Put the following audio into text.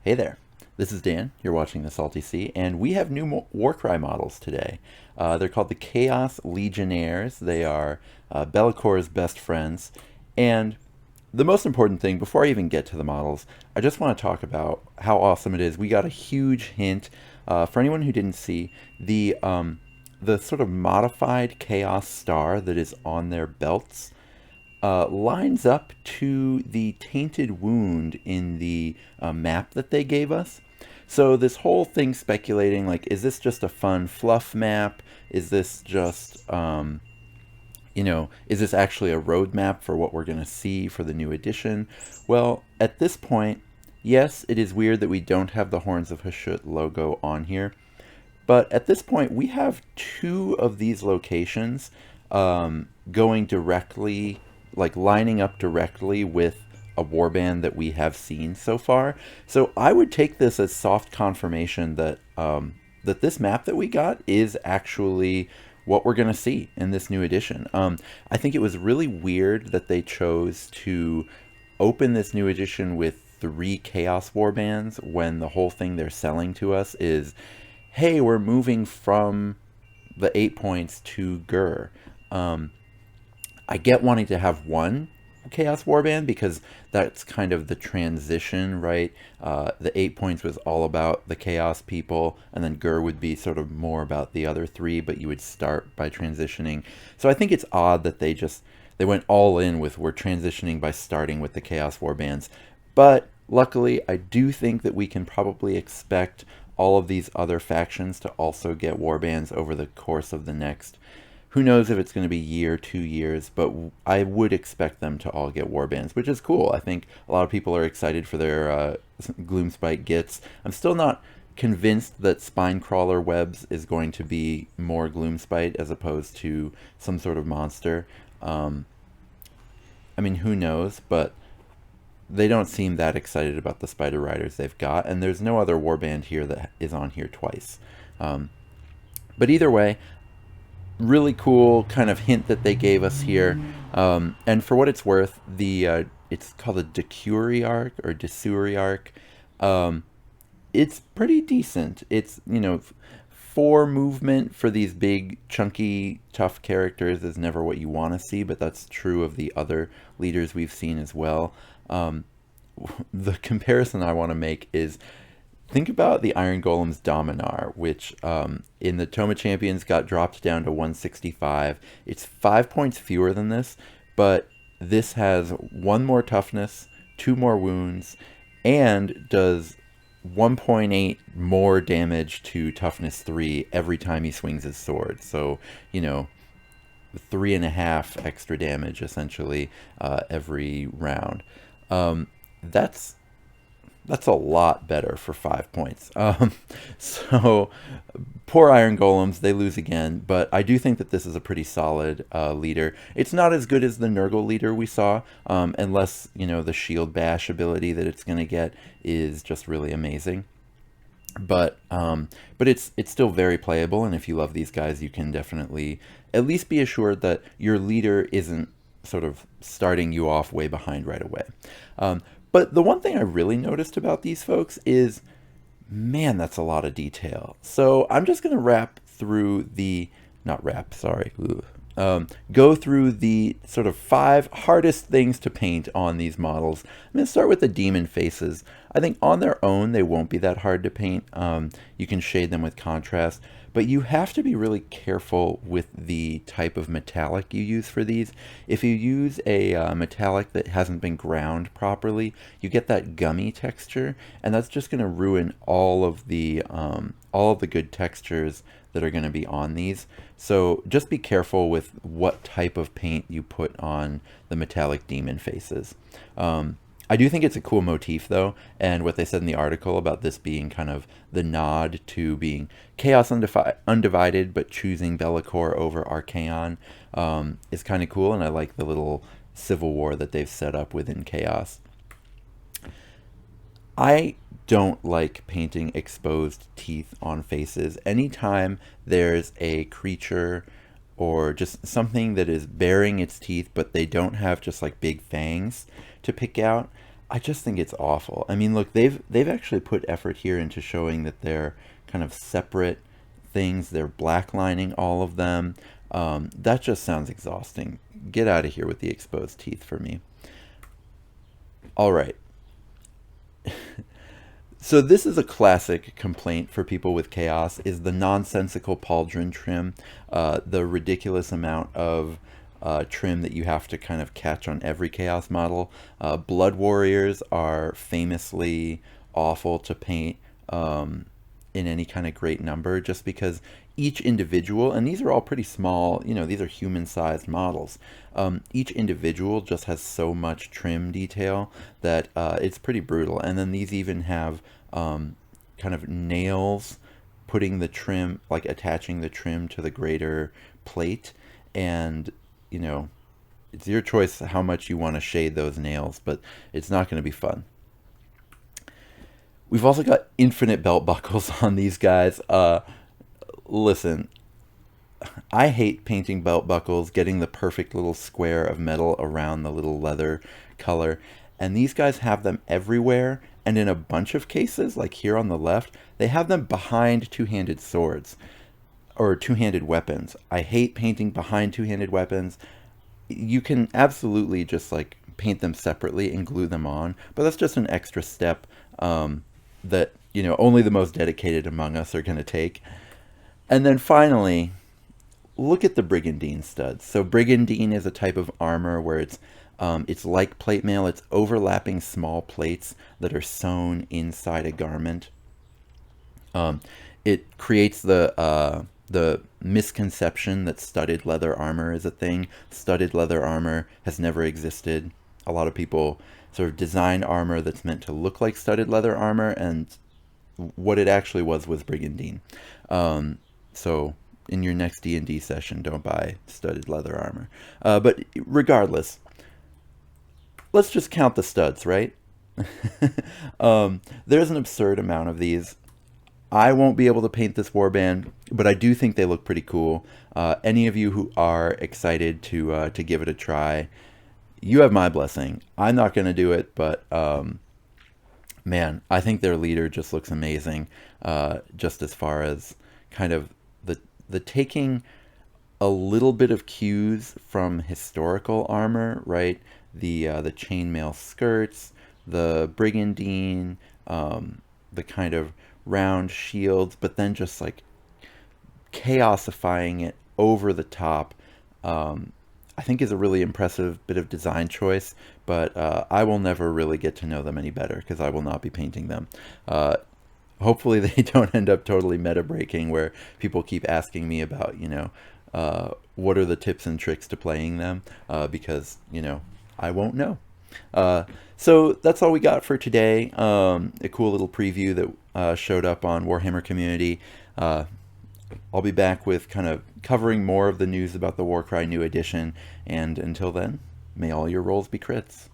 Hey there, this is Dan. You're watching The Salty Sea, and we have new Warcry models today. They're called the Chaos Legionnaires. They are Belakor's best friends. And the most important thing, before I even get to the models, I just want to talk about how awesome it is. We got a huge hint. For anyone who didn't see, the sort of modified Chaos Star that is on their belts lines up to the tainted wound in the map that they gave us. So this whole thing speculating, like, is this just a fun fluff map? Is this just, is this actually a roadmap for what we're going to see for the new edition? Well, at this point, yes, it is weird that we don't have the Horns of Hashut logo on here. But at this point, we have two of these locations going directly, like lining up directly with a warband that we have seen so far. So I would take this as soft confirmation that that this map that we got is actually what we're going to see in this new edition. I think it was really weird that they chose to open this new edition with three Chaos Warbands when the whole thing they're selling to us is, hey, we're moving from the 8 points to Gur. I get wanting to have one Chaos Warband because that's kind of the transition, right? The 8 points was all about the Chaos people, and then Gur would be sort of more about the other three, but you would start by transitioning. So I think it's odd that they went all in with we're transitioning by starting with the Chaos Warbands. But luckily, I do think that we can probably expect all of these other factions to also get warbands over the course of the next, who knows if it's going to be year, 2 years, but I would expect them to all get warbands, which is cool. I think a lot of people are excited for their Gloomspite gets. I'm still not convinced that Spinecrawler Webs is going to be more Gloomspite as opposed to some sort of monster. I mean, who knows, but they don't seem that excited about the Spider Riders they've got, and there's no other warband here that is on here twice. But either way, really cool kind of hint that they gave us here. And for what it's worth, it's called a Decuri arc or Desuri arc. It's pretty decent. It's, 4 movement for these big, chunky, tough characters is never what you want to see, but that's true of the other leaders we've seen as well. The comparison I want to make is, think about the Iron Golem's Dominar, which in the Toma Champions got dropped down to 165. It's 5 points fewer than this, but this has 1 more toughness, 2 more wounds, and does 1.8 more damage to toughness 3 every time he swings his sword. So, 3.5 extra damage essentially every round. That's a lot better for 5 points. So poor Iron Golems, they lose again, but I do think that this is a pretty solid leader. It's not as good as the Nurgle leader we saw, unless, the shield bash ability that it's going to get is just really amazing. But it's still very playable, and if you love these guys, you can definitely at least be assured that your leader isn't sort of starting you off way behind right away. But the one thing I really noticed about these folks is, man, that's a lot of detail. So I'm just going to go through the sort of 5 hardest things to paint on these models. I'm going to start with the demon faces. I think on their own, they won't be that hard to paint. You can shade them with contrast, but you have to be really careful with the type of metallic you use for these. If you use a metallic that hasn't been ground properly, you get that gummy texture, and that's just going to ruin all of the good textures that are going to be on these. So just be careful with what type of paint you put on the metallic demon faces. I do think it's a cool motif, though, and what they said in the article about this being kind of the nod to being Chaos Undivided, but choosing Belakor over Archaon is kind of cool, and I like the little civil war that they've set up within Chaos. I don't like painting exposed teeth on faces. Anytime there's a creature or just something that is baring its teeth, but they don't have just like big fangs to pick out, I just think it's awful. I mean, look, they've actually put effort here into showing that they're kind of separate things. They're blacklining all of them. That just sounds exhausting. Get out of here with the exposed teeth for me. All right. So this is a classic complaint for people with chaos, is the nonsensical pauldron trim, the ridiculous amount of trim that you have to kind of catch on every chaos model. Blood warriors are famously awful to paint in any kind of great number, just because each individual, and these are all pretty small, you know, these are human-sized models. Each individual just has so much trim detail that it's pretty brutal. And then these even have kind of nails putting the trim, like attaching the trim to the greater plate. And, you know, it's your choice how much you want to shade those nails, but it's not going to be fun. We've also got infinite belt buckles on these guys. Listen, I hate painting belt buckles, getting the perfect little square of metal around the little leather color. And these guys have them everywhere. And in a bunch of cases, like here on the left, they have them behind two-handed swords or two-handed weapons. I hate painting behind two-handed weapons. You can absolutely just like paint them separately and glue them on, but that's just an extra step that, you know, only the most dedicated among us are going to take. And then finally, look at the Brigandine studs. So Brigandine is a type of armor where it's like plate mail. It's overlapping small plates that are sewn inside a garment. It creates the misconception that studded leather armor is a thing. Studded leather armor has never existed. A lot of people sort of design armor that's meant to look like studded leather armor, and what it actually was Brigandine. So in your next D&D session, don't buy studded leather armor. But regardless, let's just count the studs, right? There's an absurd amount of these. I won't be able to paint this warband, but I do think they look pretty cool. Any of you who are excited to give it a try, you have my blessing. I'm not going to do it, but man, I think their leader just looks amazing. Just as far as kind of the taking a little bit of cues from historical armor, right? The chainmail skirts, the brigandine, the kind of round shields, but then just like chaosifying it over the top. I think is a really impressive bit of design choice, but I will never really get to know them any better because I will not be painting them. Hopefully they don't end up totally meta breaking where people keep asking me about, you know, what are the tips and tricks to playing them, because, you know, I won't know. So that's all we got for today. A cool little preview that showed up on Warhammer Community. I'll be back with kind of covering more of the news about the Warcry New Edition, and until then, may all your rolls be crits.